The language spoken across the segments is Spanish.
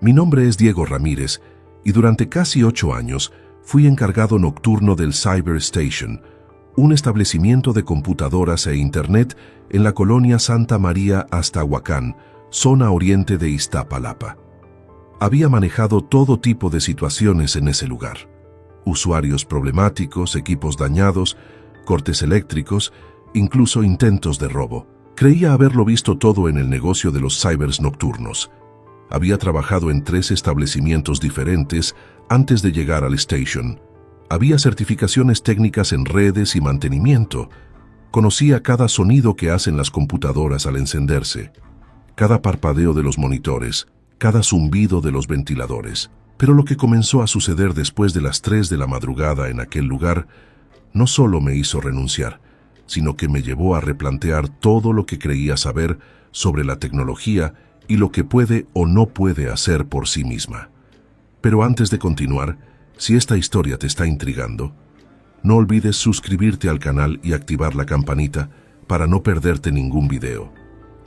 Mi nombre es Diego Ramírez y durante casi 8 años fui encargado nocturno del Cyber Station, un establecimiento de computadoras e Internet en la colonia Santa María Aztahuacán, zona oriente de Iztapalapa. Había manejado todo tipo de situaciones en ese lugar. Usuarios problemáticos, equipos dañados, cortes eléctricos, incluso intentos de robo. Creía haberlo visto todo en el negocio de los cybers nocturnos. Había trabajado en 3 establecimientos diferentes antes de llegar al Station. Había certificaciones técnicas en redes y mantenimiento. Conocía cada sonido que hacen las computadoras al encenderse, cada parpadeo de los monitores, cada zumbido de los ventiladores. Pero lo que comenzó a suceder después de las 3 de la madrugada en aquel lugar no solo me hizo renunciar, sino que me llevó a replantear todo lo que creía saber sobre la tecnología y lo que puede o no puede hacer por sí misma. Pero antes de continuar, si esta historia te está intrigando, no olvides suscribirte al canal y activar la campanita para no perderte ningún video.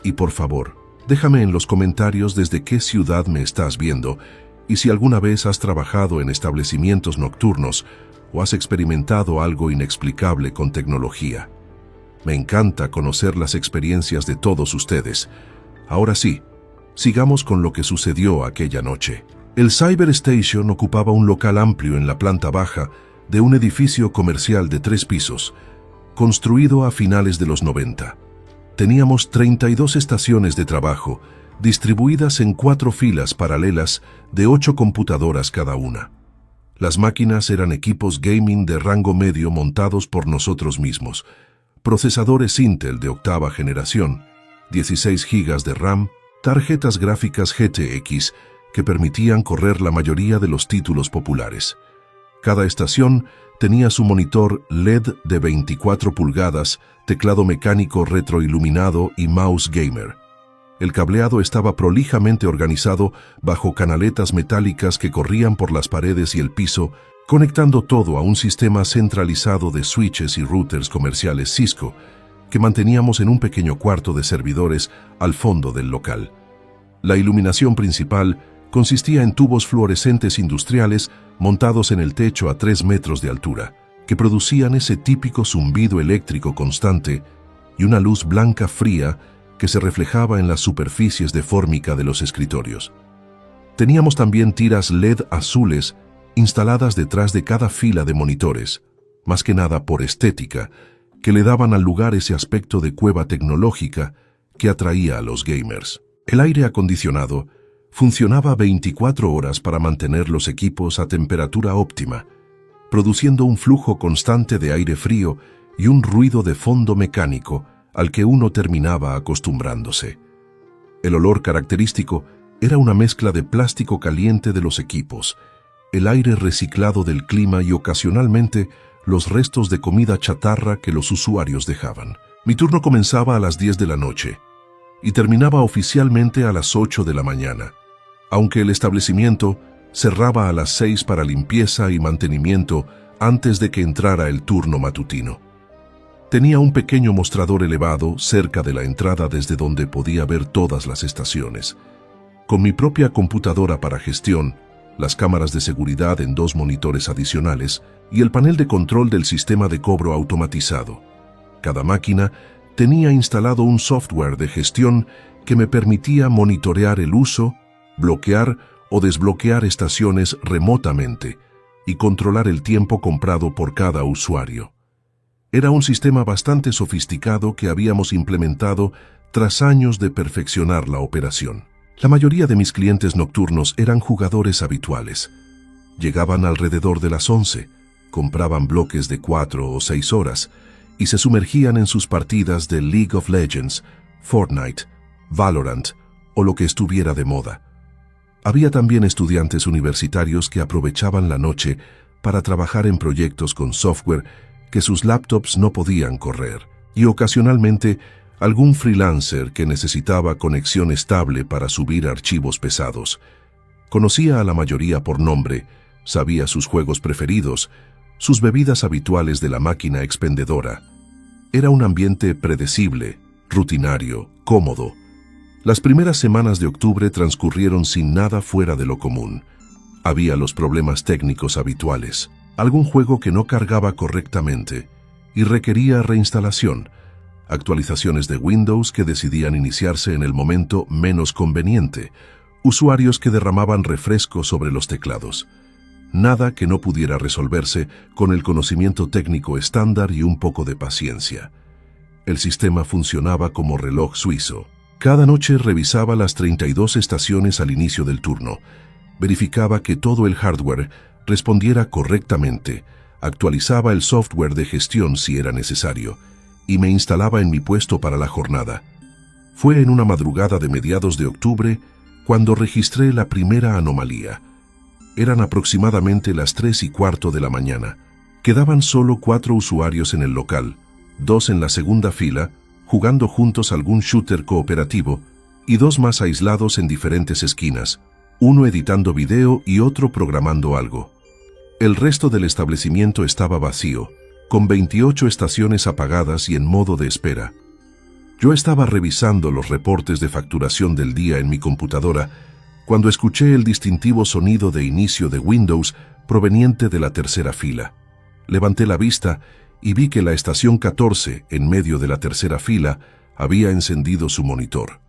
Y por favor, déjame en los comentarios desde qué ciudad me estás viendo y si alguna vez has trabajado en establecimientos nocturnos o has experimentado algo inexplicable con tecnología. Me encanta conocer las experiencias de todos ustedes. Ahora sí, sigamos con lo que sucedió aquella noche. El Cyber Station ocupaba un local amplio en la planta baja de un edificio comercial de 3 pisos, construido a finales de los 90. Teníamos 32 estaciones de trabajo, distribuidas en 4 filas paralelas de 8 computadoras cada una. Las máquinas eran equipos gaming de rango medio montados por nosotros mismos, procesadores Intel de 8ª generación, 16 GB de RAM, tarjetas gráficas GTX que permitían correr la mayoría de los títulos populares. Cada estación tenía su monitor LED de 24 pulgadas, teclado mecánico retroiluminado y mouse gamer. El cableado estaba prolijamente organizado bajo canaletas metálicas que corrían por las paredes y el piso, conectando todo a un sistema centralizado de switches y routers comerciales Cisco, que manteníamos en un pequeño cuarto de servidores al fondo del local. La iluminación principal consistía en tubos fluorescentes industriales montados en el techo a 3 metros de altura, que producían ese típico zumbido eléctrico constante y una luz blanca fría que se reflejaba en las superficies de fórmica de los escritorios. Teníamos también tiras LED azules instaladas detrás de cada fila de monitores, más que nada por estética, que le daban al lugar ese aspecto de cueva tecnológica que atraía a los gamers. El aire acondicionado funcionaba 24 horas para mantener los equipos a temperatura óptima, produciendo un flujo constante de aire frío y un ruido de fondo mecánico al que uno terminaba acostumbrándose. El olor característico era una mezcla de plástico caliente de los equipos, el aire reciclado del clima y ocasionalmente los restos de comida chatarra que los usuarios dejaban. Mi turno comenzaba a las 10 de la noche y terminaba oficialmente a las 8 de la mañana, aunque el establecimiento cerraba a las 6 para limpieza y mantenimiento antes de que entrara el turno matutino. Tenía un pequeño mostrador elevado cerca de la entrada desde donde podía ver todas las estaciones. Con mi propia computadora para gestión, las cámaras de seguridad en 2 monitores adicionales y el panel de control del sistema de cobro automatizado. Cada máquina tenía instalado un software de gestión que me permitía monitorear el uso, bloquear o desbloquear estaciones remotamente y controlar el tiempo comprado por cada usuario. Era un sistema bastante sofisticado que habíamos implementado tras años de perfeccionar la operación. La mayoría de mis clientes nocturnos eran jugadores habituales. Llegaban alrededor de las 11, compraban bloques de 4 o 6 horas y se sumergían en sus partidas de League of Legends, Fortnite, Valorant o lo que estuviera de moda. Había también estudiantes universitarios que aprovechaban la noche para trabajar en proyectos con software que sus laptops no podían correr, y ocasionalmente algún freelancer que necesitaba conexión estable para subir archivos pesados. Conocía a la mayoría por nombre, sabía sus juegos preferidos, sus bebidas habituales de la máquina expendedora. Era un ambiente predecible, rutinario, cómodo, Las primeras semanas de octubre transcurrieron sin nada fuera de lo común. Había los problemas técnicos habituales, algún juego que no cargaba correctamente y requería reinstalación, actualizaciones de Windows que decidían iniciarse en el momento menos conveniente, usuarios que derramaban refresco sobre los teclados. Nada que no pudiera resolverse con el conocimiento técnico estándar y un poco de paciencia. El sistema funcionaba como reloj suizo. Cada noche revisaba las 32 estaciones al inicio del turno, verificaba que todo el hardware respondiera correctamente, actualizaba el software de gestión si era necesario, y me instalaba en mi puesto para la jornada. Fue en una madrugada de mediados de octubre cuando registré la primera anomalía. Eran aproximadamente las 3:15 de la mañana. Quedaban solo 4 usuarios en el local, 2 en la segunda fila, jugando juntos algún shooter cooperativo, y 2 más aislados en diferentes esquinas, uno editando video y otro programando algo. El resto del establecimiento estaba vacío, con 28 estaciones apagadas y en modo de espera. Yo estaba revisando los reportes de facturación del día en mi computadora cuando escuché el distintivo sonido de inicio de Windows proveniente de la tercera fila. Levanté la vista y vi que la estación 14, en medio de la tercera fila, había encendido su monitor.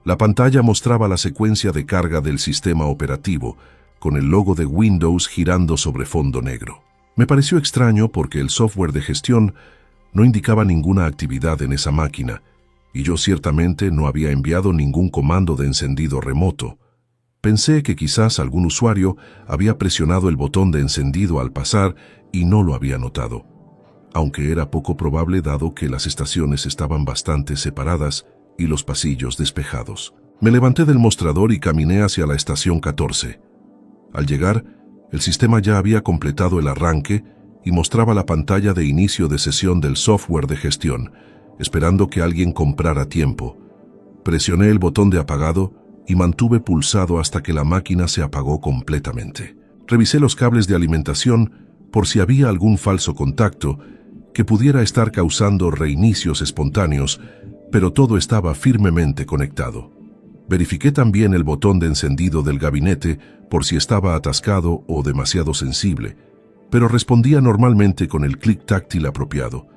La pantalla mostraba la secuencia de carga del sistema operativo, con el logo de Windows girando sobre fondo negro. Me pareció extraño porque el software de gestión no indicaba ninguna actividad en esa máquina, y yo ciertamente no había enviado ningún comando de encendido remoto. Pensé que quizás algún usuario había presionado el botón de encendido al pasar y no lo había notado, aunque era poco probable dado que las estaciones estaban bastante separadas y los pasillos despejados. Me levanté del mostrador y caminé hacia la estación 14. Al llegar, el sistema ya había completado el arranque y mostraba la pantalla de inicio de sesión del software de gestión, esperando que alguien comprara tiempo. Presioné el botón de apagado y mantuve pulsado hasta que la máquina se apagó completamente. Revisé los cables de alimentación por si había algún falso contacto que pudiera estar causando reinicios espontáneos, pero todo estaba firmemente conectado. Verifiqué también el botón de encendido del gabinete por si estaba atascado o demasiado sensible, pero respondía normalmente con el clic táctil apropiado.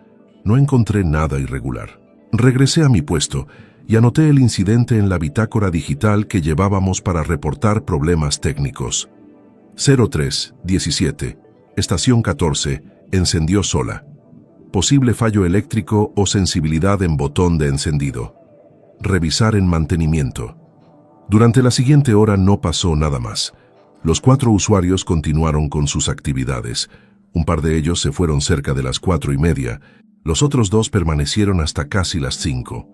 No encontré nada irregular. Regresé a mi puesto y anoté el incidente en la bitácora digital que llevábamos para reportar problemas técnicos. 03-17, estación 14, encendió sola. Posible fallo eléctrico o sensibilidad en botón de encendido. Revisar en mantenimiento. Durante la siguiente hora no pasó nada más. Los 4 usuarios continuaron con sus actividades. Un par de ellos se fueron cerca de las 4:30. Los otros 2 permanecieron hasta casi las 5.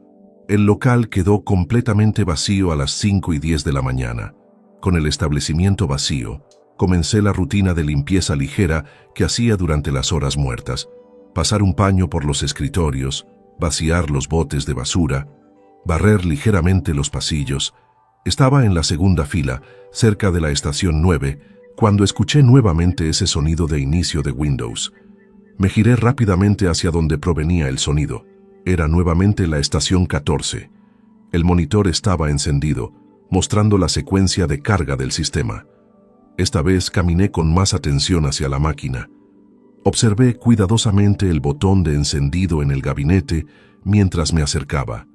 El local quedó completamente vacío a las 5:10 de la mañana. Con el establecimiento vacío, comencé la rutina de limpieza ligera que hacía durante las horas muertas. Pasar un paño por los escritorios, vaciar los botes de basura, barrer ligeramente los pasillos. Estaba en la segunda fila, cerca de la estación 9, cuando escuché nuevamente ese sonido de inicio de Windows. Me giré rápidamente hacia donde provenía el sonido. Era nuevamente la estación 14. El monitor estaba encendido, mostrando la secuencia de carga del sistema. Esta vez caminé con más atención hacia la máquina. Observé cuidadosamente el botón de encendido en el gabinete mientras me acercaba.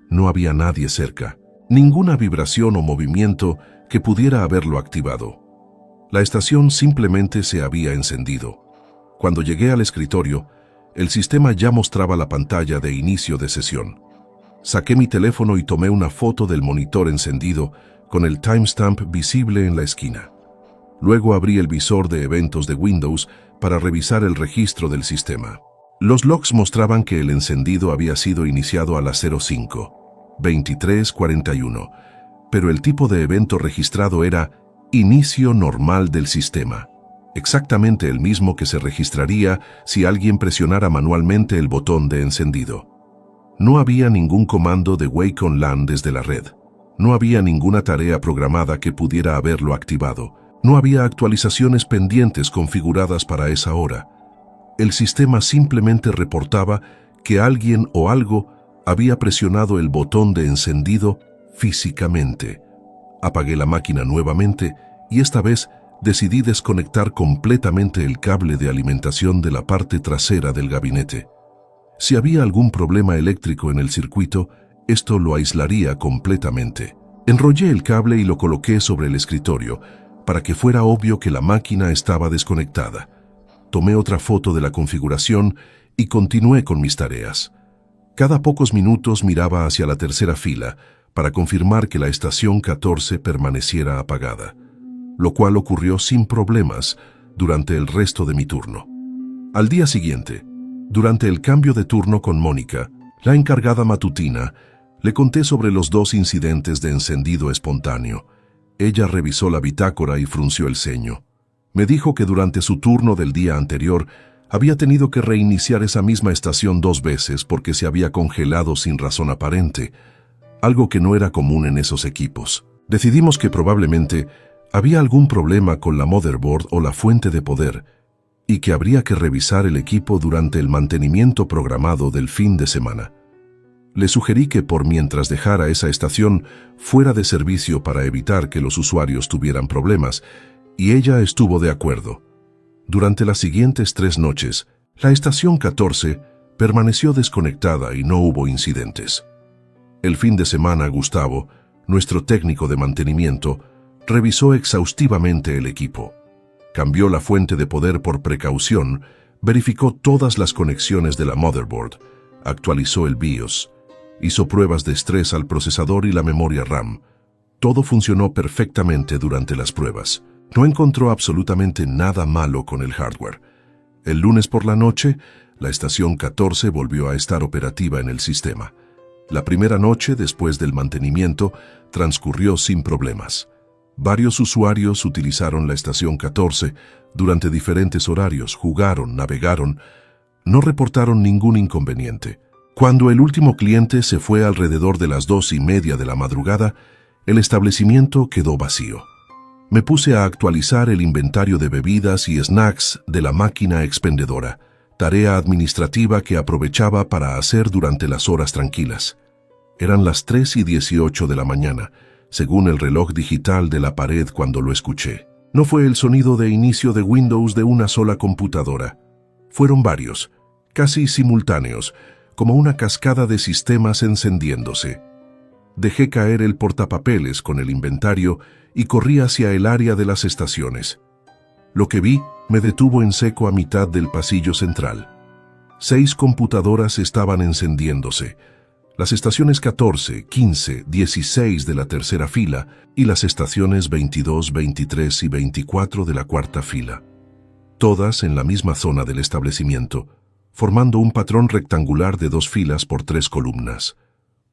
No había nadie cerca, ninguna vibración o movimiento que pudiera haberlo activado. La estación simplemente se había encendido. Cuando llegué al escritorio, el sistema ya mostraba la pantalla de inicio de sesión. Saqué mi teléfono y tomé una foto del monitor encendido con el timestamp visible en la esquina. Luego abrí el visor de eventos de Windows para revisar el registro del sistema. Los logs mostraban que el encendido había sido iniciado a las 05:23:41, pero el tipo de evento registrado era inicio normal del sistema, exactamente el mismo que se registraría si alguien presionara manualmente el botón de encendido. No había ningún comando de Wake on LAN desde la red. No había ninguna tarea programada que pudiera haberlo activado. No había actualizaciones pendientes configuradas para esa hora. El sistema simplemente reportaba que alguien o algo había presionado el botón de encendido físicamente. Apagué la máquina nuevamente y esta vez decidí desconectar completamente el cable de alimentación de la parte trasera del gabinete. Si había algún problema eléctrico en el circuito, esto lo aislaría completamente. Enrollé el cable y lo coloqué sobre el escritorio para que fuera obvio que la máquina estaba desconectada. Tomé otra foto de la configuración y continué con mis tareas. Cada pocos minutos miraba hacia la tercera fila para confirmar que la estación 14 permaneciera apagada, lo cual ocurrió sin problemas durante el resto de mi turno. Al día siguiente, durante el cambio de turno con Mónica, la encargada matutina, le conté sobre los 2 incidentes de encendido espontáneo. Ella revisó la bitácora y frunció el ceño. Me dijo que durante su turno del día anterior había tenido que reiniciar esa misma estación 2 veces porque se había congelado sin razón aparente, algo que no era común en esos equipos. Decidimos que probablemente había algún problema con la motherboard o la fuente de poder y que habría que revisar el equipo durante el mantenimiento programado del fin de semana. Le sugerí que por mientras dejara esa estación fuera de servicio para evitar que los usuarios tuvieran problemas, y ella estuvo de acuerdo. Durante las siguientes 3 noches, la estación 14 permaneció desconectada y no hubo incidentes. El fin de semana, Gustavo, nuestro técnico de mantenimiento, revisó exhaustivamente el equipo. Cambió la fuente de poder por precaución, verificó todas las conexiones de la motherboard, actualizó el BIOS, hizo pruebas de estrés al procesador y la memoria RAM. Todo funcionó perfectamente durante las pruebas. No encontró absolutamente nada malo con el hardware. El lunes por la noche, la estación 14 volvió a estar operativa en el sistema. La primera noche, después del mantenimiento, transcurrió sin problemas. Varios usuarios utilizaron la estación 14 durante diferentes horarios, jugaron, navegaron, no reportaron ningún inconveniente. Cuando el último cliente se fue alrededor de las 2:30 de la madrugada, el establecimiento quedó vacío. Me puse a actualizar el inventario de bebidas y snacks de la máquina expendedora, tarea administrativa que aprovechaba para hacer durante las horas tranquilas. Eran las 3:18 de la mañana, según el reloj digital de la pared cuando lo escuché. No fue el sonido de inicio de Windows de una sola computadora. Fueron varios, casi simultáneos, como una cascada de sistemas encendiéndose. Dejé caer el portapapeles con el inventario y corrí hacia el área de las estaciones. Lo que vi me detuvo en seco a mitad del pasillo central. 6 computadoras estaban encendiéndose. Las estaciones 14, 15, 16 de la tercera fila y las estaciones 22, 23 y 24 de la cuarta fila. Todas en la misma zona del establecimiento, formando un patrón rectangular de 2 filas por 3 columnas.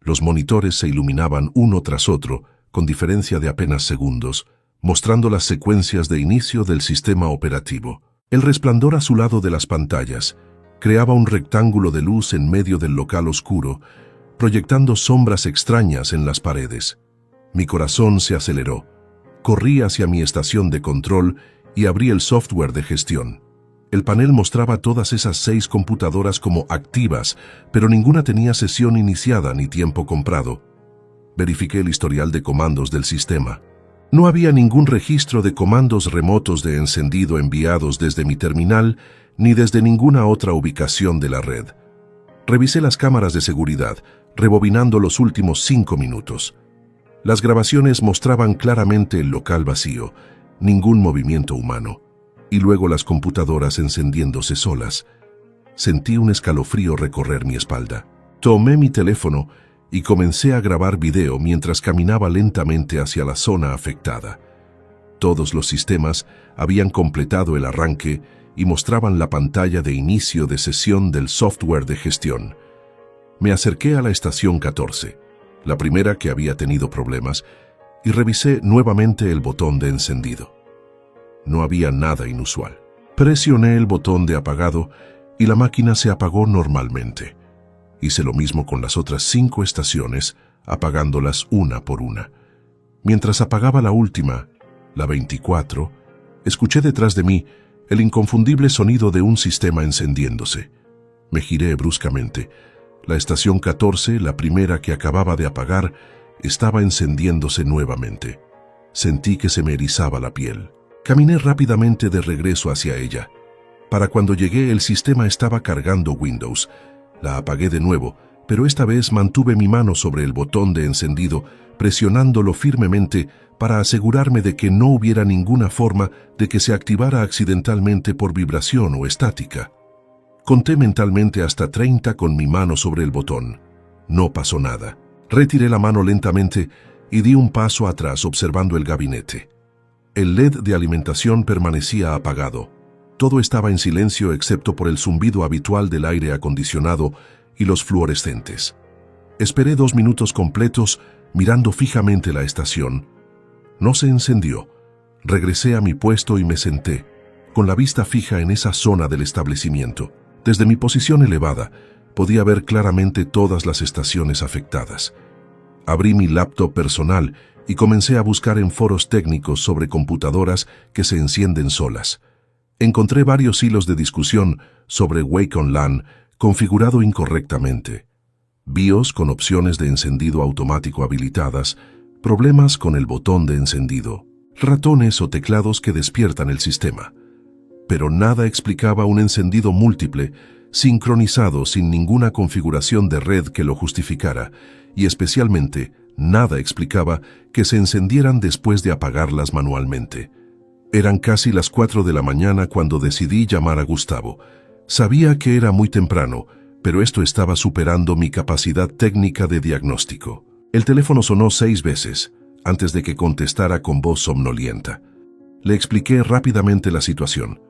Los monitores se iluminaban uno tras otro, con diferencia de apenas segundos, mostrando las secuencias de inicio del sistema operativo. El resplandor azulado de las pantallas creaba un rectángulo de luz en medio del local oscuro, proyectando sombras extrañas en las paredes. Mi corazón se aceleró. Corrí hacia mi estación de control y abrí el software de gestión. El panel mostraba todas esas 6 computadoras como activas, pero ninguna tenía sesión iniciada ni tiempo comprado. Verifiqué el historial de comandos del sistema. No había ningún registro de comandos remotos de encendido enviados desde mi terminal ni desde ninguna otra ubicación de la red. Revisé las cámaras de seguridad, rebobinando los últimos 5 minutos. Las grabaciones mostraban claramente el local vacío, ningún movimiento humano, y luego las computadoras encendiéndose solas. Sentí un escalofrío recorrer mi espalda. Tomé mi teléfono y comencé a grabar video mientras caminaba lentamente hacia la zona afectada. Todos los sistemas habían completado el arranque y mostraban la pantalla de inicio de sesión del software de gestión. Me acerqué a la estación 14, la primera que había tenido problemas, y revisé nuevamente el botón de encendido. No había nada inusual. Presioné el botón de apagado y la máquina se apagó normalmente. Hice lo mismo con las otras 5 estaciones, apagándolas una por una. Mientras apagaba la última, la 24, escuché detrás de mí el inconfundible sonido de un sistema encendiéndose. Me giré bruscamente. La estación 14, la primera que acababa de apagar, estaba encendiéndose nuevamente. Sentí que se me erizaba la piel. Caminé rápidamente de regreso hacia ella. Para cuando llegué, el sistema estaba cargando Windows. La apagué de nuevo, pero esta vez mantuve mi mano sobre el botón de encendido, presionándolo firmemente para asegurarme de que no hubiera ninguna forma de que se activara accidentalmente por vibración o estática. Conté mentalmente hasta 30 con mi mano sobre el botón. No pasó nada. Retiré la mano lentamente y di un paso atrás observando el gabinete. El LED de alimentación permanecía apagado. Todo estaba en silencio excepto por el zumbido habitual del aire acondicionado y los fluorescentes. Esperé 2 minutos completos mirando fijamente la estación. No se encendió. Regresé a mi puesto y me senté, con la vista fija en esa zona del establecimiento. Desde mi posición elevada, podía ver claramente todas las estaciones afectadas. Abrí mi laptop personal y comencé a buscar en foros técnicos sobre computadoras que se encienden solas. Encontré varios hilos de discusión sobre Wake on LAN configurado incorrectamente, BIOS con opciones de encendido automático habilitadas, problemas con el botón de encendido, ratones o teclados que despiertan el sistema. Pero nada explicaba un encendido múltiple, sincronizado sin ninguna configuración de red que lo justificara, y especialmente nada explicaba que se encendieran después de apagarlas manualmente. Eran casi las 4 de la mañana cuando decidí llamar a Gustavo. Sabía que era muy temprano, pero esto estaba superando mi capacidad técnica de diagnóstico. El teléfono sonó 6 veces, antes de que contestara con voz somnolienta. Le expliqué rápidamente la situación.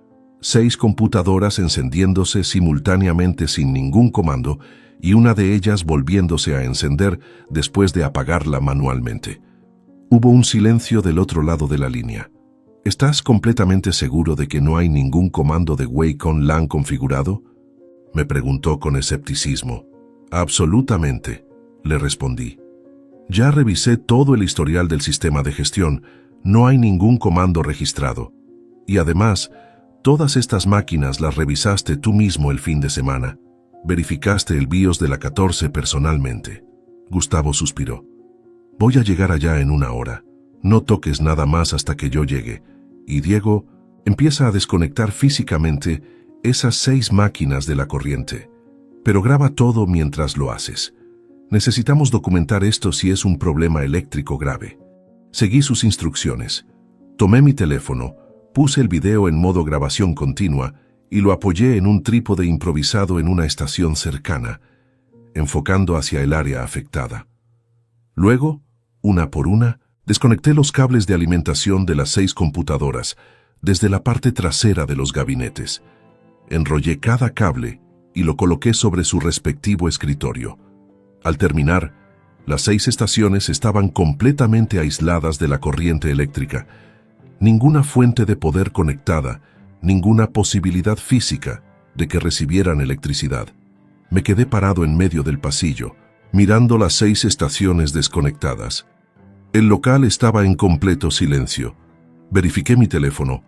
6 computadoras encendiéndose simultáneamente sin ningún comando y una de ellas volviéndose a encender después de apagarla manualmente. Hubo un silencio del otro lado de la línea. ¿Estás completamente seguro de que no hay ningún comando de Wake on LAN configurado?, me preguntó con escepticismo. Absolutamente, le respondí. Ya revisé todo el historial del sistema de gestión, no hay ningún comando registrado. Y además, todas estas máquinas las revisaste tú mismo el fin de semana. Verificaste el BIOS de la 14 personalmente. Gustavo suspiró. Voy a llegar allá en 1 hora. No toques nada más hasta que yo llegue. Y Diego, empieza a desconectar físicamente esas 6 máquinas de la corriente. Pero graba todo mientras lo haces. Necesitamos documentar esto si es un problema eléctrico grave. Seguí sus instrucciones. Tomé mi teléfono, puse el video en modo grabación continua y lo apoyé en un trípode improvisado en una estación cercana, enfocando hacia el área afectada. Luego, una por una, desconecté los cables de alimentación de las 6 computadoras desde la parte trasera de los gabinetes. Enrollé cada cable y lo coloqué sobre su respectivo escritorio. Al terminar, las 6 estaciones estaban completamente aisladas de la corriente eléctrica. Ninguna fuente de poder conectada, ninguna posibilidad física de que recibieran electricidad. Me quedé parado en medio del pasillo, mirando las 6 estaciones desconectadas. El local estaba en completo silencio. Verifiqué mi teléfono.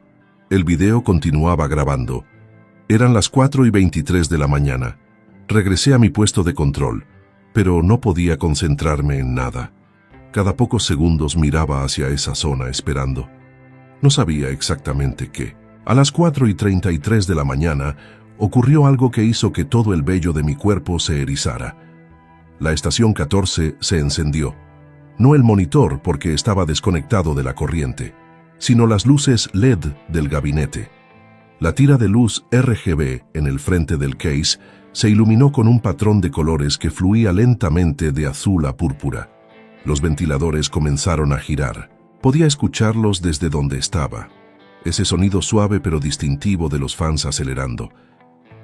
El video continuaba grabando. Eran las 4:23 de la mañana. Regresé a mi puesto de control, pero no podía concentrarme en nada. Cada pocos segundos miraba hacia esa zona esperando. No sabía exactamente qué. A las 4:33 de la mañana ocurrió algo que hizo que todo el vello de mi cuerpo se erizara. La estación 14 se encendió. No el monitor porque estaba desconectado de la corriente, sino las luces LED del gabinete. La tira de luz RGB en el frente del case se iluminó con un patrón de colores que fluía lentamente de azul a púrpura. Los ventiladores comenzaron a girar. Podía escucharlos desde donde estaba. Ese sonido suave pero distintivo de los fans acelerando.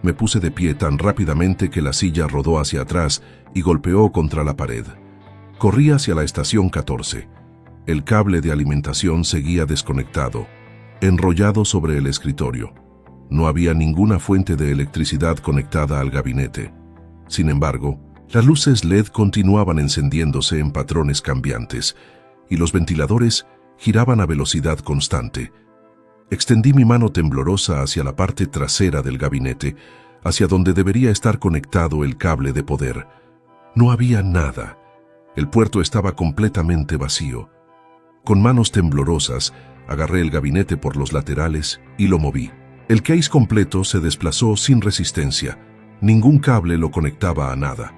Me puse de pie tan rápidamente que la silla rodó hacia atrás y golpeó contra la pared. Corrí hacia la estación 14. El cable de alimentación seguía desconectado, enrollado sobre el escritorio. No había ninguna fuente de electricidad conectada al gabinete. Sin embargo, las luces LED continuaban encendiéndose en patrones cambiantes y los ventiladores giraban a velocidad constante. Extendí mi mano temblorosa hacia la parte trasera del gabinete, hacia donde debería estar conectado el cable de poder. No había nada. El puerto estaba completamente vacío. Con manos temblorosas, agarré el gabinete por los laterales y lo moví. El case completo se desplazó sin resistencia. Ningún cable lo conectaba a nada.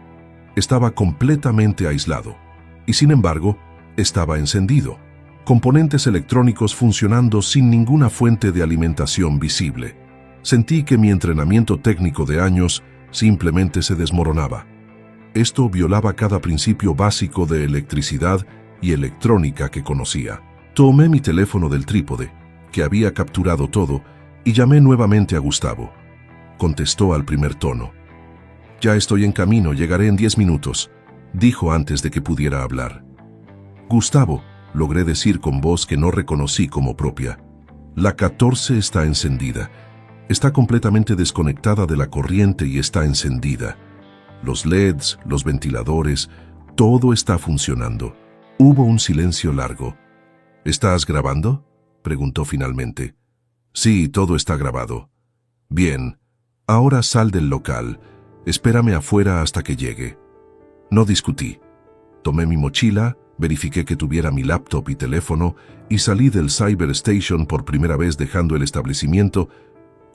Estaba completamente aislado. Y sin embargo, estaba encendido. Componentes electrónicos funcionando sin ninguna fuente de alimentación visible. Sentí que mi entrenamiento técnico de años simplemente se desmoronaba. Esto violaba cada principio básico de electricidad y electrónica que conocía. Tomé mi teléfono del trípode, que había capturado todo, y llamé nuevamente a Gustavo. Contestó al primer tono. «Ya estoy en camino, llegaré en 10 minutos», dijo antes de que pudiera hablar. «Gustavo», logré decir con voz que no reconocí como propia. «La 14 está encendida. Está completamente desconectada de la corriente y está encendida. Los LEDs, los ventiladores, todo está funcionando». Hubo un silencio largo. «¿Estás grabando?», preguntó finalmente. «Sí, todo está grabado». «Bien. Ahora sal del local. Espérame afuera hasta que llegue». No discutí. Tomé mi mochila, verifiqué que tuviera mi laptop y teléfono y salí del Cyber Station por primera vez dejando el establecimiento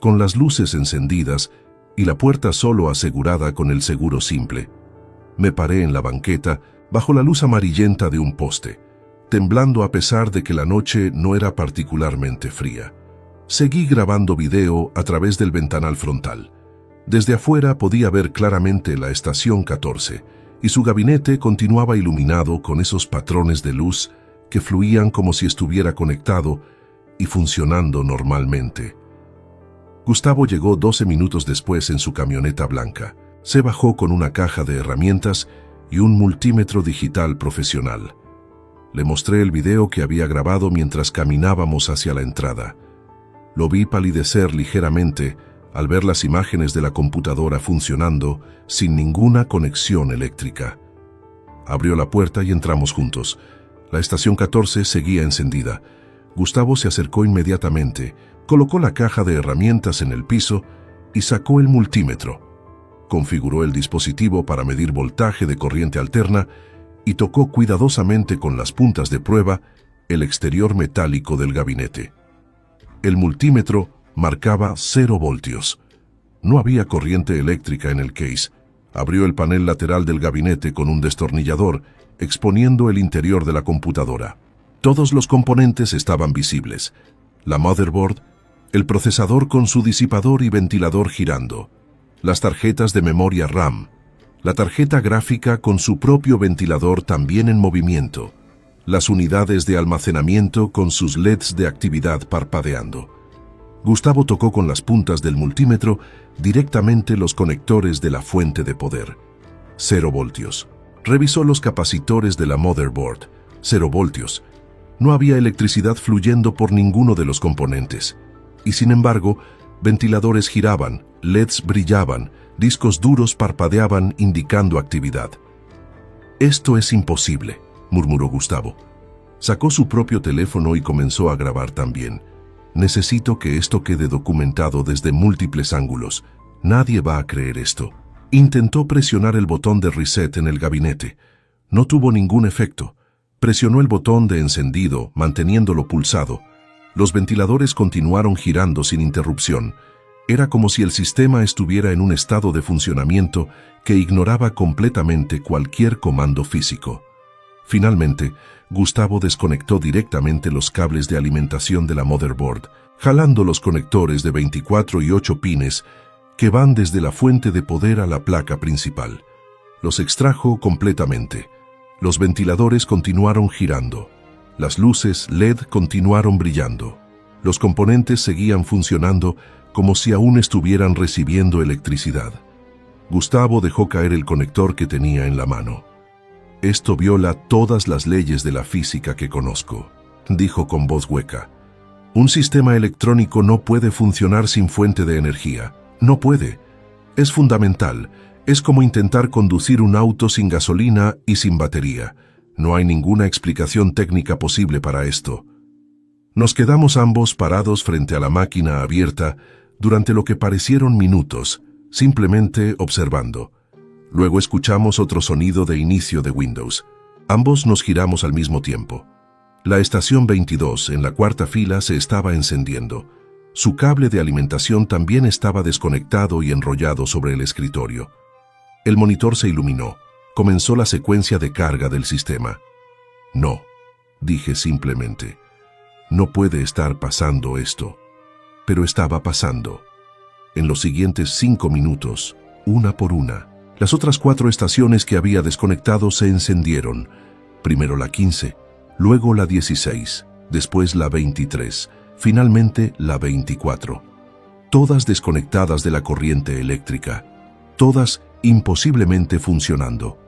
con las luces encendidas y la puerta solo asegurada con el seguro simple. Me paré en la banqueta bajo la luz amarillenta de un poste, temblando a pesar de que la noche no era particularmente fría. Seguí grabando video a través del ventanal frontal. Desde afuera podía ver claramente la estación 14 y su gabinete continuaba iluminado con esos patrones de luz que fluían como si estuviera conectado y funcionando normalmente. Gustavo llegó 12 minutos después en su camioneta blanca. Se bajó con una caja de herramientas y un multímetro digital profesional. Le mostré el video que había grabado mientras caminábamos hacia la entrada. Lo vi palidecer ligeramente al ver las imágenes de la computadora funcionando sin ninguna conexión eléctrica. Abrió la puerta y entramos juntos. La estación 14 seguía encendida. Gustavo se acercó inmediatamente, colocó la caja de herramientas en el piso y sacó el multímetro. Configuró el dispositivo para medir voltaje de corriente alterna y tocó cuidadosamente con las puntas de prueba el exterior metálico del gabinete. El multímetro marcaba 0 voltios. No había corriente eléctrica en el case. Abrió el panel lateral del gabinete con un destornillador, exponiendo el interior de la computadora. Todos los componentes estaban visibles. La motherboard, el procesador con su disipador y ventilador girando, las tarjetas de memoria RAM, la tarjeta gráfica con su propio ventilador también en movimiento, las unidades de almacenamiento con sus LEDs de actividad parpadeando. Gustavo tocó con las puntas del multímetro directamente los conectores de la fuente de poder. 0 voltios. Revisó los capacitores de la motherboard. 0 voltios. No había electricidad fluyendo por ninguno de los componentes. Y sin embargo, ventiladores giraban, LEDs brillaban, discos duros parpadeaban indicando actividad. «Esto es imposible», murmuró Gustavo. Sacó su propio teléfono y comenzó a grabar también. «Necesito que esto quede documentado desde múltiples ángulos. Nadie va a creer esto». Intentó presionar el botón de reset en el gabinete. No tuvo ningún efecto. Presionó el botón de encendido, manteniéndolo pulsado. Los ventiladores continuaron girando sin interrupción. Era como si el sistema estuviera en un estado de funcionamiento que ignoraba completamente cualquier comando físico. Finalmente, Gustavo desconectó directamente los cables de alimentación de la motherboard, jalando los conectores de 24 y 8 pines que van desde la fuente de poder a la placa principal. Los extrajo completamente. Los ventiladores continuaron girando. Las luces LED continuaron brillando. Los componentes seguían funcionando como si aún estuvieran recibiendo electricidad. Gustavo dejó caer el conector que tenía en la mano. «Esto viola todas las leyes de la física que conozco», dijo con voz hueca. «Un sistema electrónico no puede funcionar sin fuente de energía. No puede. Es fundamental. Es como intentar conducir un auto sin gasolina y sin batería. No hay ninguna explicación técnica posible para esto». Nos quedamos ambos parados frente a la máquina abierta durante lo que parecieron minutos, simplemente observando. Luego escuchamos otro sonido de inicio de Windows. Ambos nos giramos al mismo tiempo. La estación 22, en la cuarta fila, se estaba encendiendo. Su cable de alimentación también estaba desconectado y enrollado sobre el escritorio. El monitor se iluminó. Comenzó la secuencia de carga del sistema. No, dije simplemente. No puede estar pasando esto. Pero estaba pasando. En los siguientes 5 minutos, una por una, las otras 4 estaciones que había desconectado se encendieron. Primero la 15, luego la 16, después la 23, finalmente la 24. Todas desconectadas de la corriente eléctrica, todas imposiblemente funcionando.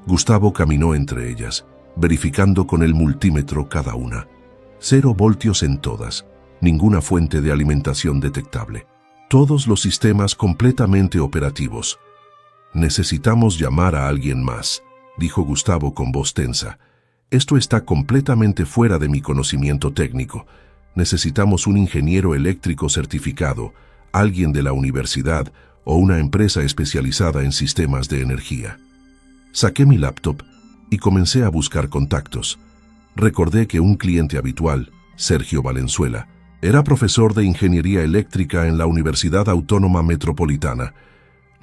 Gustavo caminó entre ellas, verificando con el multímetro cada una. 0 voltios en todas, ninguna fuente de alimentación detectable. Todos los sistemas completamente operativos. Necesitamos llamar a alguien más, dijo Gustavo con voz tensa. Esto está completamente fuera de mi conocimiento técnico. Necesitamos un ingeniero eléctrico certificado, alguien de la universidad o una empresa especializada en sistemas de energía. Saqué mi laptop y comencé a buscar contactos. Recordé que un cliente habitual, Sergio Valenzuela, era profesor de ingeniería eléctrica en la Universidad Autónoma Metropolitana.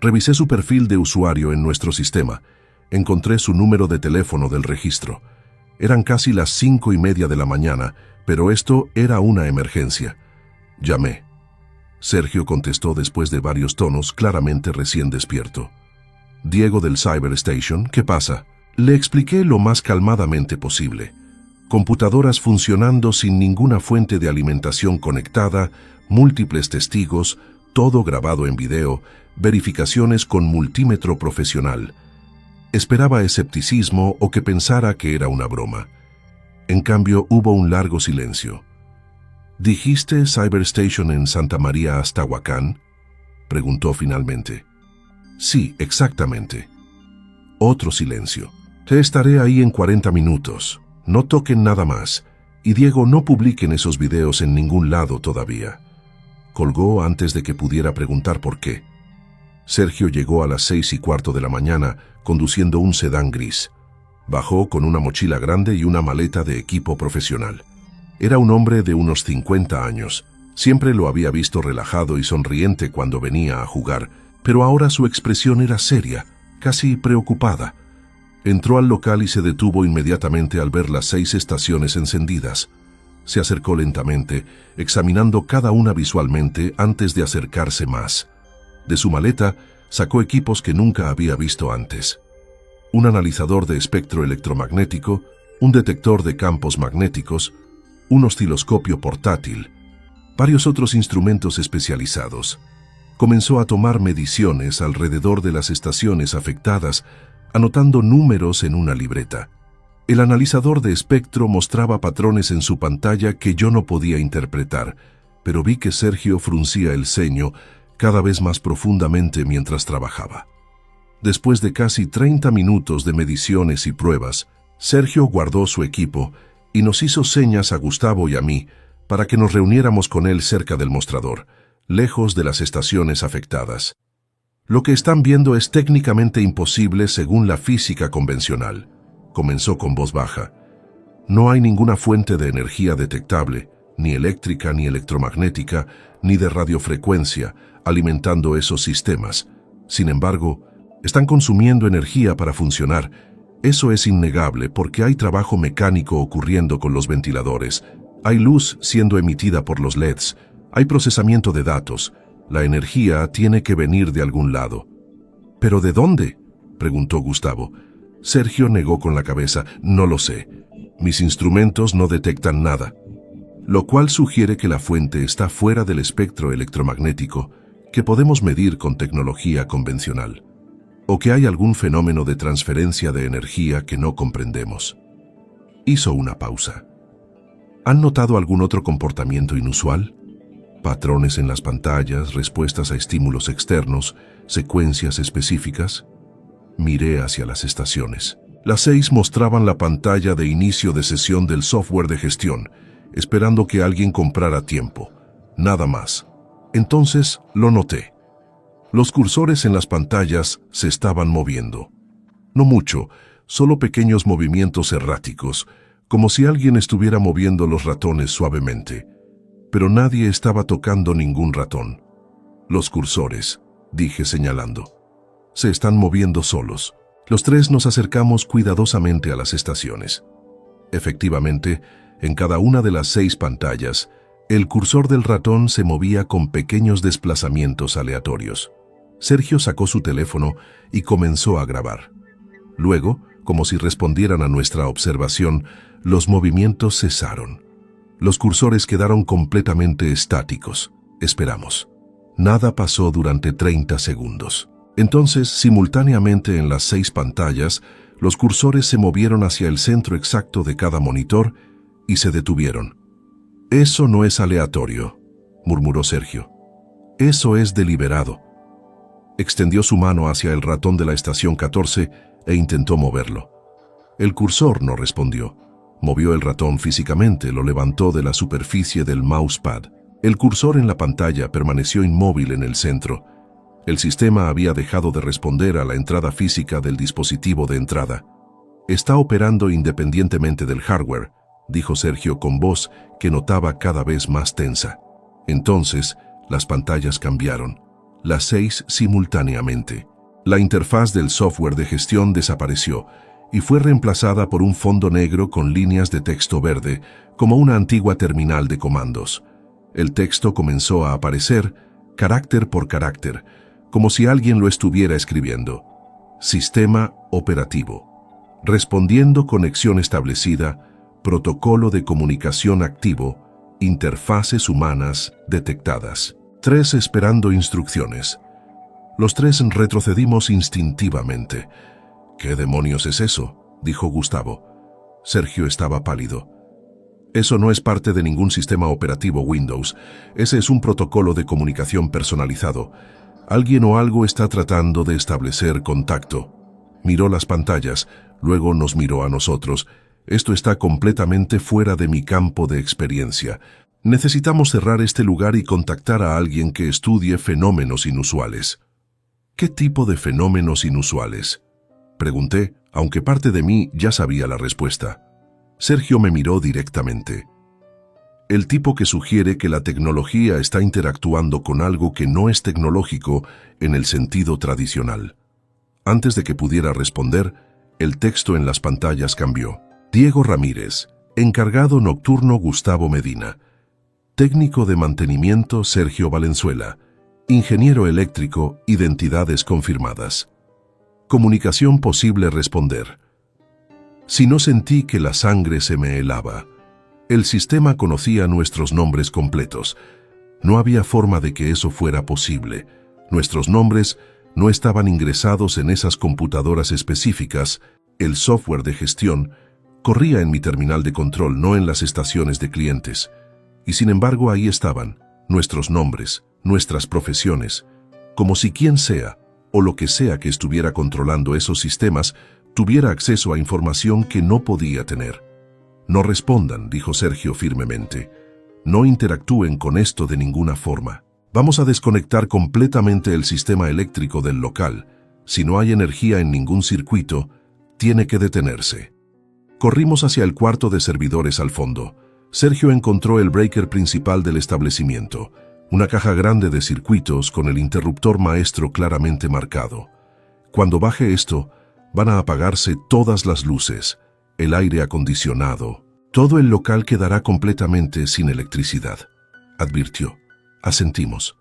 Revisé su perfil de usuario en nuestro sistema. Encontré su número de teléfono del registro. Eran casi las 5:30 de la mañana, pero esto era una emergencia. Llamé. Sergio contestó después de varios tonos, claramente recién despierto. Diego del Cyber Station, ¿qué pasa? Le expliqué lo más calmadamente posible. Computadoras funcionando sin ninguna fuente de alimentación conectada, múltiples testigos, todo grabado en video, verificaciones con multímetro profesional. Esperaba escepticismo o que pensara que era una broma. En cambio, hubo un largo silencio. ¿Dijiste Cyber Station en Santa María Astahuacán?, preguntó finalmente. Sí, exactamente. Otro silencio. Te estaré ahí en 40 minutos. No toquen nada más. Y Diego, no publiquen esos videos en ningún lado todavía. Colgó antes de que pudiera preguntar por qué. Sergio llegó a las 6:15 de la mañana conduciendo un sedán gris. Bajó con una mochila grande y una maleta de equipo profesional. Era un hombre de unos 50 años. Siempre lo había visto relajado y sonriente cuando venía a jugar, pero ahora su expresión era seria, casi preocupada. Entró al local y se detuvo inmediatamente al ver las 6 estaciones encendidas. Se acercó lentamente, examinando cada una visualmente antes de acercarse más. De su maleta sacó equipos que nunca había visto antes. Un analizador de espectro electromagnético, un detector de campos magnéticos, un osciloscopio portátil, varios otros instrumentos especializados. Comenzó a tomar mediciones alrededor de las estaciones afectadas, anotando números en una libreta. El analizador de espectro mostraba patrones en su pantalla que yo no podía interpretar, pero vi que Sergio fruncía el ceño cada vez más profundamente mientras trabajaba. Después de casi 30 minutos de mediciones y pruebas, Sergio guardó su equipo y nos hizo señas a Gustavo y a mí para que nos reuniéramos con él cerca del mostrador, lejos de las estaciones afectadas. Lo que están viendo es técnicamente imposible según la física convencional, comenzó con voz baja. No hay ninguna fuente de energía detectable, ni eléctrica, ni electromagnética, ni de radiofrecuencia, alimentando esos sistemas. Sin embargo, están consumiendo energía para funcionar. Eso es innegable porque hay trabajo mecánico ocurriendo con los ventiladores, hay luz siendo emitida por los LEDs, hay procesamiento de datos. La energía tiene que venir de algún lado. ¿Pero de dónde?, preguntó Gustavo. Sergio negó con la cabeza. No lo sé. Mis instrumentos no detectan nada. Lo cual sugiere que la fuente está fuera del espectro electromagnético que podemos medir con tecnología convencional. O que hay algún fenómeno de transferencia de energía que no comprendemos. Hizo una pausa. ¿Han notado algún otro comportamiento inusual? Patrones en las pantallas, respuestas a estímulos externos, secuencias específicas. Miré hacia las estaciones. Las 6 mostraban la pantalla de inicio de sesión del software de gestión, esperando que alguien comprara tiempo. Nada más. Entonces lo noté. Los cursores en las pantallas se estaban moviendo. No mucho, solo pequeños movimientos erráticos, como si alguien estuviera moviendo los ratones suavemente. Pero nadie estaba tocando ningún ratón. Los cursores, dije señalando. Se están moviendo solos. Los tres nos acercamos cuidadosamente a las estaciones. Efectivamente, en cada una de las 6 pantallas, el cursor del ratón se movía con pequeños desplazamientos aleatorios. Sergio sacó su teléfono y comenzó a grabar. Luego, como si respondieran a nuestra observación, los movimientos cesaron. Los cursores quedaron completamente estáticos. Esperamos. Nada pasó durante 30 segundos. Entonces, simultáneamente en las 6 pantallas, los cursores se movieron hacia el centro exacto de cada monitor y se detuvieron. «Eso no es aleatorio», murmuró Sergio. «Eso es deliberado». Extendió su mano hacia el ratón de la estación 14 e intentó moverlo. El cursor no respondió. Movió el ratón físicamente, lo levantó de la superficie del mousepad. El cursor en la pantalla permaneció inmóvil en el centro. El sistema había dejado de responder a la entrada física del dispositivo de entrada. «Está operando independientemente del hardware», dijo Sergio con voz que notaba cada vez más tensa. Entonces, las pantallas cambiaron, las 6 simultáneamente. La interfaz del software de gestión desapareció y fue reemplazada por un fondo negro con líneas de texto verde, como una antigua terminal de comandos. El texto comenzó a aparecer, carácter por carácter, como si alguien lo estuviera escribiendo. Sistema operativo. Respondiendo conexión establecida, protocolo de comunicación activo, interfaces humanas detectadas. 3 esperando instrucciones. Los 3 retrocedimos instintivamente. «¿Qué demonios es eso?», dijo Gustavo. Sergio estaba pálido. «Eso no es parte de ningún sistema operativo Windows. Ese es un protocolo de comunicación personalizado. Alguien o algo está tratando de establecer contacto». Miró las pantallas, luego nos miró a nosotros. «Esto está completamente fuera de mi campo de experiencia. Necesitamos cerrar este lugar y contactar a alguien que estudie fenómenos inusuales». «¿Qué tipo de fenómenos inusuales?», pregunté, aunque parte de mí ya sabía la respuesta. Sergio me miró directamente. «El tipo que sugiere que la tecnología está interactuando con algo que no es tecnológico en el sentido tradicional». Antes de que pudiera responder, el texto en las pantallas cambió. «Diego Ramírez, encargado nocturno Gustavo Medina, técnico de mantenimiento Sergio Valenzuela, ingeniero eléctrico, identidades confirmadas. Comunicación posible responder». Si no sentí que la sangre se me helaba. El sistema conocía nuestros nombres completos. No había forma de que eso fuera posible. Nuestros nombres no estaban ingresados en esas computadoras específicas. El software de gestión corría en mi terminal de control, no en las estaciones de clientes. Y sin embargo ahí estaban, nuestros nombres, nuestras profesiones, como si quien sea, o lo que sea que estuviera controlando esos sistemas, tuviera acceso a información que no podía tener. «No respondan», dijo Sergio firmemente. «No interactúen con esto de ninguna forma. Vamos a desconectar completamente el sistema eléctrico del local. Si no hay energía en ningún circuito, tiene que detenerse». Corrimos hacia el cuarto de servidores al fondo. Sergio encontró el breaker principal del establecimiento, una caja grande de circuitos con el interruptor maestro claramente marcado. «Cuando baje esto, van a apagarse todas las luces, el aire acondicionado. Todo el local quedará completamente sin electricidad», advirtió. Asentimos.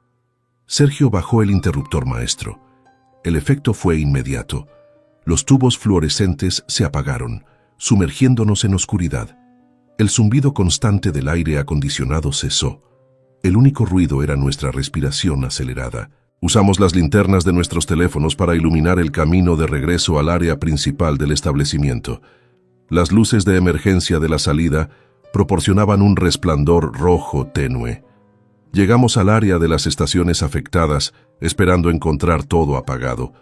Sergio bajó el interruptor maestro. El efecto fue inmediato. Los tubos fluorescentes se apagaron, sumergiéndonos en oscuridad. El zumbido constante del aire acondicionado cesó. El único ruido era nuestra respiración acelerada. Usamos las linternas de nuestros teléfonos para iluminar el camino de regreso al área principal del establecimiento. Las luces de emergencia de la salida proporcionaban un resplandor rojo tenue. Llegamos al área de las estaciones afectadas, esperando encontrar todo apagado.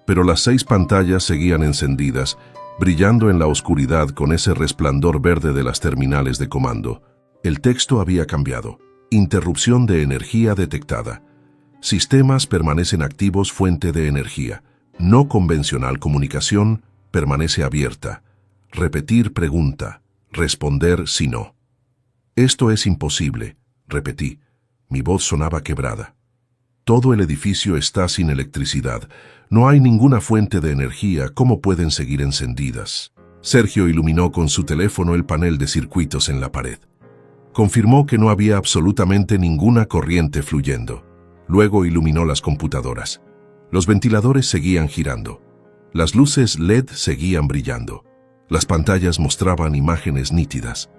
Pero las 6 pantallas seguían encendidas, brillando en la oscuridad con ese resplandor verde de las terminales de comando. El texto había cambiado. Interrupción de energía detectada. Sistemas permanecen activos, fuente de energía. No convencional comunicación, permanece abierta. Repetir pregunta. Responder si no. Esto es imposible, repetí. Mi voz sonaba quebrada. Todo el edificio está sin electricidad. No hay ninguna fuente de energía. ¿Cómo pueden seguir encendidas? Sergio iluminó con su teléfono el panel de circuitos en la pared. Confirmó que no había absolutamente ninguna corriente fluyendo. Luego iluminó las computadoras. Los ventiladores seguían girando. Las luces LED seguían brillando. Las pantallas mostraban imágenes nítidas.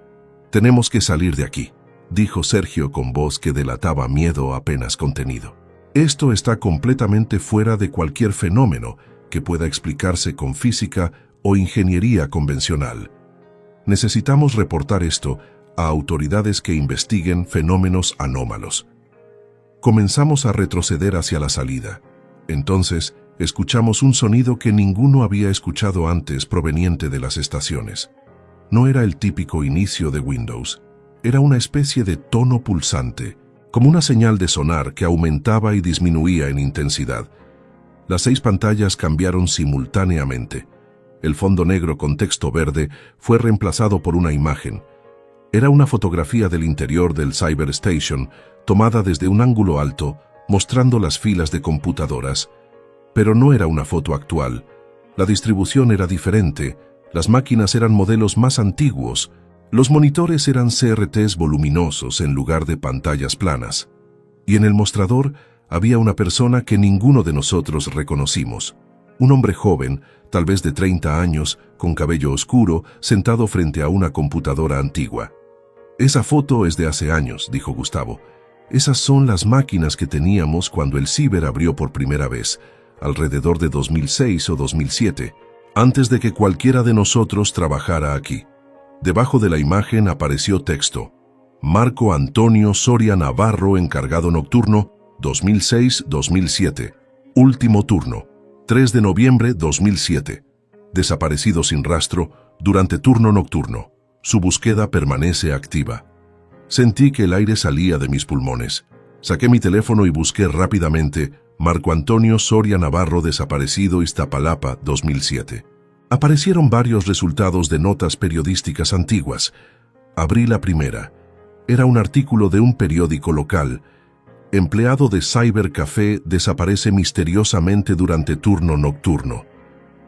«Tenemos que salir de aquí», dijo Sergio con voz que delataba miedo apenas contenido. «Esto está completamente fuera de cualquier fenómeno que pueda explicarse con física o ingeniería convencional. Necesitamos reportar esto a autoridades que investiguen fenómenos anómalos». Comenzamos a retroceder hacia la salida. Entonces, escuchamos un sonido que ninguno había escuchado antes proveniente de las estaciones. No era el típico inicio de Windows. Era una especie de tono pulsante, como una señal de sonar que aumentaba y disminuía en intensidad. Las 6 pantallas cambiaron simultáneamente. El fondo negro con texto verde fue reemplazado por una imagen. Era una fotografía del interior del Cyber Station, tomada desde un ángulo alto, mostrando las filas de computadoras. Pero no era una foto actual. La distribución era diferente. Las máquinas eran modelos más antiguos. Los monitores eran CRTs voluminosos en lugar de pantallas planas. Y en el mostrador había una persona que ninguno de nosotros reconocimos. Un hombre joven, tal vez de 30 años, con cabello oscuro, sentado frente a una computadora antigua. «Esa foto es de hace años», dijo Gustavo. «Esas son las máquinas que teníamos cuando el ciber abrió por primera vez, alrededor de 2006 o 2007, antes de que cualquiera de nosotros trabajara aquí». Debajo de la imagen apareció texto: «Marco Antonio Soria Navarro, encargado nocturno, 2006-2007. Último turno, 3 de noviembre 2007. Desaparecido sin rastro durante turno nocturno. Su búsqueda permanece activa». Sentí que el aire salía de mis pulmones. Saqué mi teléfono y busqué rápidamente «Marco Antonio Soria Navarro, desaparecido, Iztapalapa, 2007». Aparecieron varios resultados de notas periodísticas antiguas. Abrí la primera. Era un artículo de un periódico local. «Empleado de Cybercafé desaparece misteriosamente durante turno nocturno.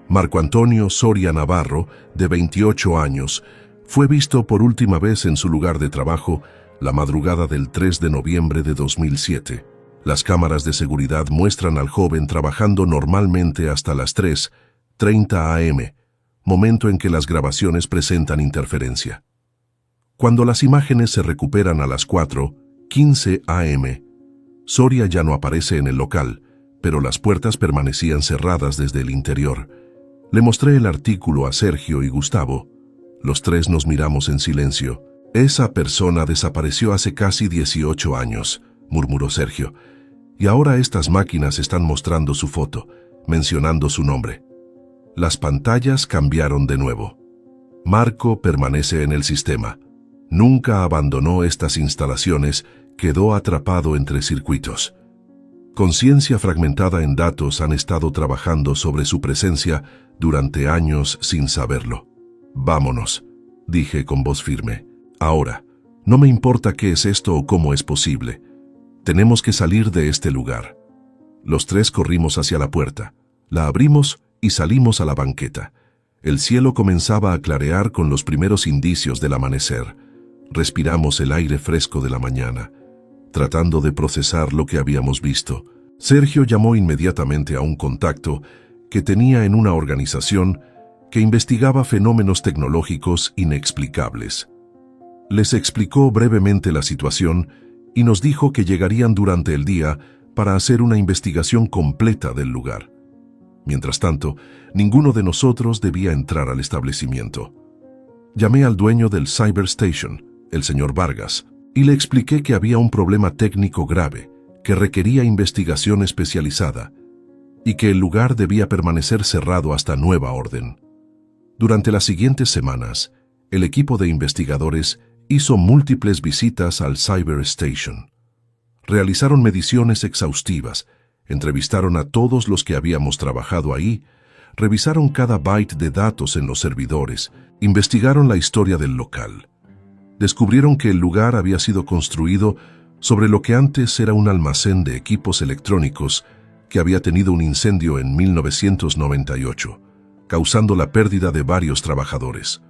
Marco Antonio Soria Navarro, de 28 años, fue visto por última vez en su lugar de trabajo la madrugada del 3 de noviembre de 2007. Las cámaras de seguridad muestran al joven trabajando normalmente hasta las 3:30 am, momento en que las grabaciones presentan interferencia. Cuando las imágenes se recuperan a las 4:15 am, Soria ya no aparece en el local, pero las puertas permanecían cerradas desde el interior. Le mostré el artículo a Sergio y Gustavo. Los 3 nos miramos en silencio. «Esa persona desapareció hace casi 18 años», murmuró Sergio. «Y ahora estas máquinas están mostrando su foto, mencionando su nombre». Las pantallas cambiaron de nuevo. Marco permanece en el sistema. Nunca abandonó estas instalaciones, quedó atrapado entre circuitos. Conciencia fragmentada en datos han estado trabajando sobre su presencia durante años sin saberlo. «Vámonos», dije con voz firme. «Ahora. No me importa qué es esto o cómo es posible. Tenemos que salir de este lugar». Los 3 corrimos hacia la puerta. La abrimos y salimos a la banqueta. El cielo comenzaba a clarear con los primeros indicios del amanecer. Respiramos el aire fresco de la mañana, tratando de procesar lo que habíamos visto. Sergio llamó inmediatamente a un contacto que tenía en una organización que investigaba fenómenos tecnológicos inexplicables. Les explicó brevemente la situación y nos dijo que llegarían durante el día para hacer una investigación completa del lugar. Mientras tanto, ninguno de nosotros debía entrar al establecimiento. Llamé al dueño del Cyber Station, el señor Vargas, y le expliqué que había un problema técnico grave que requería investigación especializada y que el lugar debía permanecer cerrado hasta nueva orden. Durante las siguientes semanas, el equipo de investigadores hizo múltiples visitas al Cyber Station. Realizaron mediciones exhaustivas, entrevistaron a todos los que habíamos trabajado ahí, revisaron cada byte de datos en los servidores, investigaron la historia del local. Descubrieron que el lugar había sido construido sobre lo que antes era un almacén de equipos electrónicos que había tenido un incendio en 1998, causando la pérdida de varios trabajadores.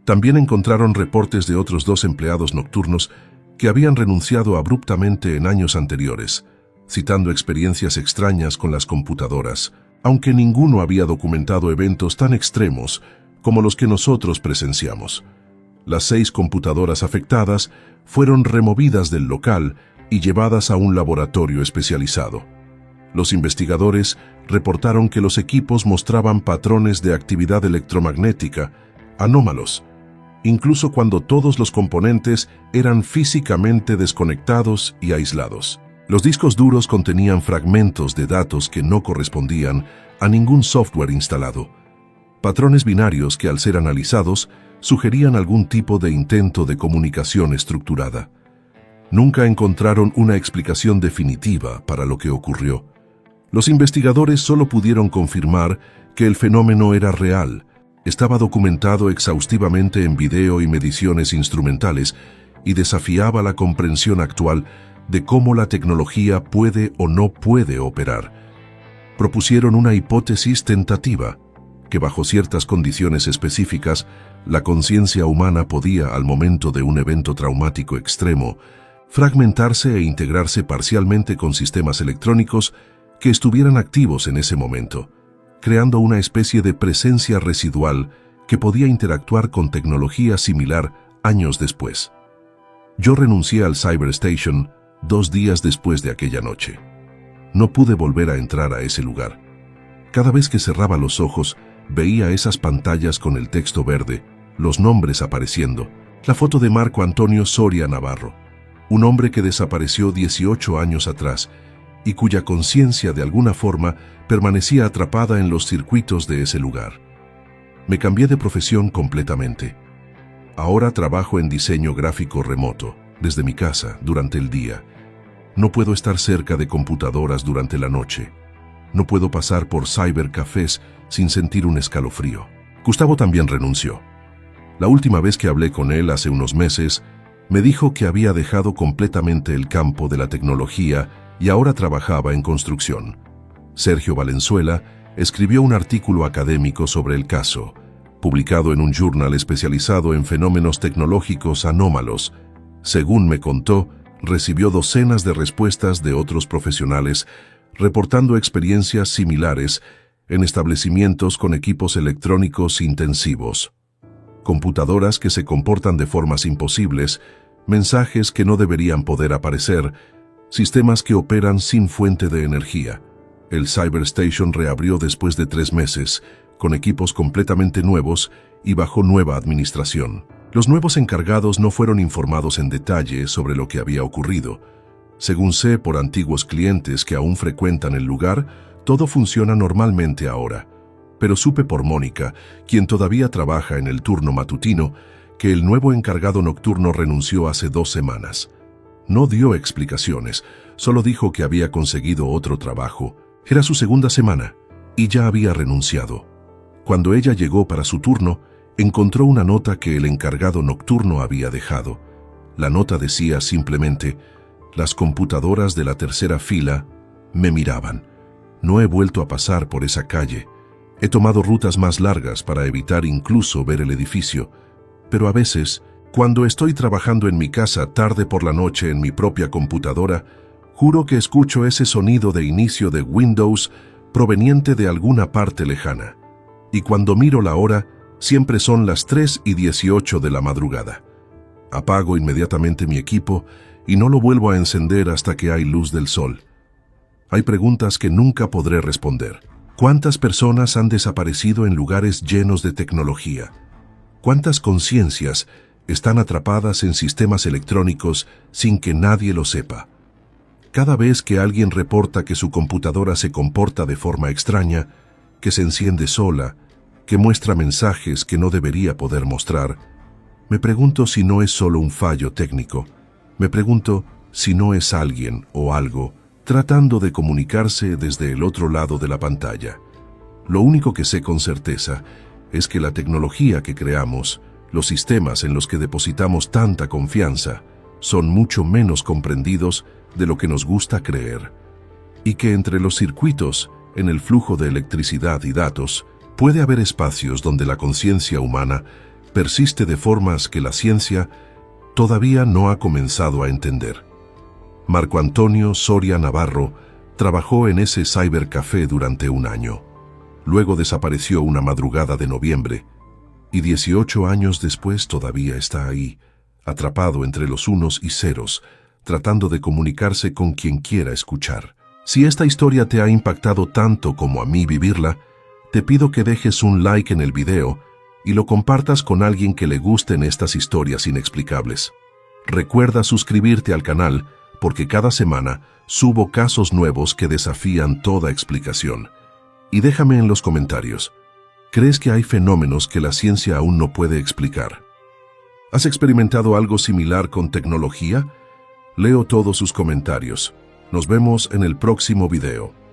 También encontraron reportes de otros 2 empleados nocturnos que habían renunciado abruptamente en años anteriores, citando experiencias extrañas con las computadoras, aunque ninguno había documentado eventos tan extremos como los que nosotros presenciamos. Las 6 computadoras afectadas fueron removidas del local y llevadas a un laboratorio especializado. Los investigadores reportaron que los equipos mostraban patrones de actividad electromagnética anómalos, incluso cuando todos los componentes eran físicamente desconectados y aislados. Los discos duros contenían fragmentos de datos que no correspondían a ningún software instalado, patrones binarios que, al ser analizados, sugerían algún tipo de intento de comunicación estructurada. Nunca encontraron una explicación definitiva para lo que ocurrió. Los investigadores solo pudieron confirmar que el fenómeno era real, estaba documentado exhaustivamente en video y mediciones instrumentales y desafiaba la comprensión actual de cómo la tecnología puede o no puede operar. Propusieron una hipótesis tentativa, que bajo ciertas condiciones específicas, la conciencia humana podía, al momento de un evento traumático extremo, fragmentarse e integrarse parcialmente con sistemas electrónicos que estuvieran activos en ese momento, creando una especie de presencia residual que podía interactuar con tecnología similar años después. Yo renuncié al Cyber Station 2 días después de aquella noche. No pude volver a entrar a ese lugar. Cada vez que cerraba los ojos, veía esas pantallas con el texto verde, los nombres apareciendo, la foto de Marco Antonio Soria Navarro, un hombre que desapareció 18 años atrás y cuya conciencia de alguna forma permanecía atrapada en los circuitos de ese lugar. Me cambié de profesión completamente. Ahora trabajo en diseño gráfico remoto, desde mi casa, durante el día. No puedo estar cerca de computadoras durante la noche. No puedo pasar por cybercafés sin sentir un escalofrío. Gustavo también renunció. La última vez que hablé con él, hace unos meses, me dijo que había dejado completamente el campo de la tecnología y ahora trabajaba en construcción. Sergio Valenzuela escribió un artículo académico sobre el caso, publicado en un journal especializado en fenómenos tecnológicos anómalos. Según me contó, recibió docenas de respuestas de otros profesionales reportando experiencias similares en establecimientos con equipos electrónicos intensivos. Computadoras que se comportan de formas imposibles, mensajes que no deberían poder aparecer, sistemas que operan sin fuente de energía. El Cyber Station reabrió después de 3 meses, con equipos completamente nuevos y bajo nueva administración. Los nuevos encargados no fueron informados en detalle sobre lo que había ocurrido. Según sé por antiguos clientes que aún frecuentan el lugar, todo funciona normalmente ahora. Pero supe por Mónica, quien todavía trabaja en el turno matutino, que el nuevo encargado nocturno renunció hace 2 semanas. No dio explicaciones, solo dijo que había conseguido otro trabajo. Era su 2ª semana y ya había renunciado. Cuando ella llegó para su turno, encontró una nota que el encargado nocturno había dejado. La nota decía simplemente: las computadoras de la 3ª fila me miraban. No he vuelto a pasar por esa calle. He tomado rutas más largas para evitar incluso ver el edificio, pero a veces, cuando estoy trabajando en mi casa tarde por la noche en mi propia computadora, juro que escucho ese sonido de inicio de Windows proveniente de alguna parte lejana. Y cuando miro la hora, siempre son las 3:18 de la madrugada. Apago inmediatamente mi equipo y no lo vuelvo a encender hasta que hay luz del sol. Hay preguntas que nunca podré responder. ¿Cuántas personas han desaparecido en lugares llenos de tecnología? ¿Cuántas conciencias están atrapadas en sistemas electrónicos sin que nadie lo sepa? Cada vez que alguien reporta que su computadora se comporta de forma extraña, que se enciende sola, que muestra mensajes que no debería poder mostrar, me pregunto si no es solo un fallo técnico. Me pregunto si no es alguien o algo tratando de comunicarse desde el otro lado de la pantalla. Lo único que sé con certeza es que la tecnología que creamos, los sistemas en los que depositamos tanta confianza, son mucho menos comprendidos de lo que nos gusta creer, y que entre los circuitos, en el flujo de electricidad y datos, puede haber espacios donde la conciencia humana persiste de formas que la ciencia todavía no ha comenzado a entender. Marco Antonio Soria Navarro trabajó en ese cybercafé durante un año. Luego desapareció una madrugada de noviembre, y 18 años después todavía está ahí, atrapado entre los unos y ceros, tratando de comunicarse con quien quiera escuchar. Si esta historia te ha impactado tanto como a mí vivirla, te pido que dejes un like en el video y lo compartas con alguien que le gusten estas historias inexplicables. Recuerda suscribirte al canal porque cada semana subo casos nuevos que desafían toda explicación. Y déjame en los comentarios, ¿crees que hay fenómenos que la ciencia aún no puede explicar? ¿Has experimentado algo similar con tecnología? Leo todos sus comentarios. Nos vemos en el próximo video.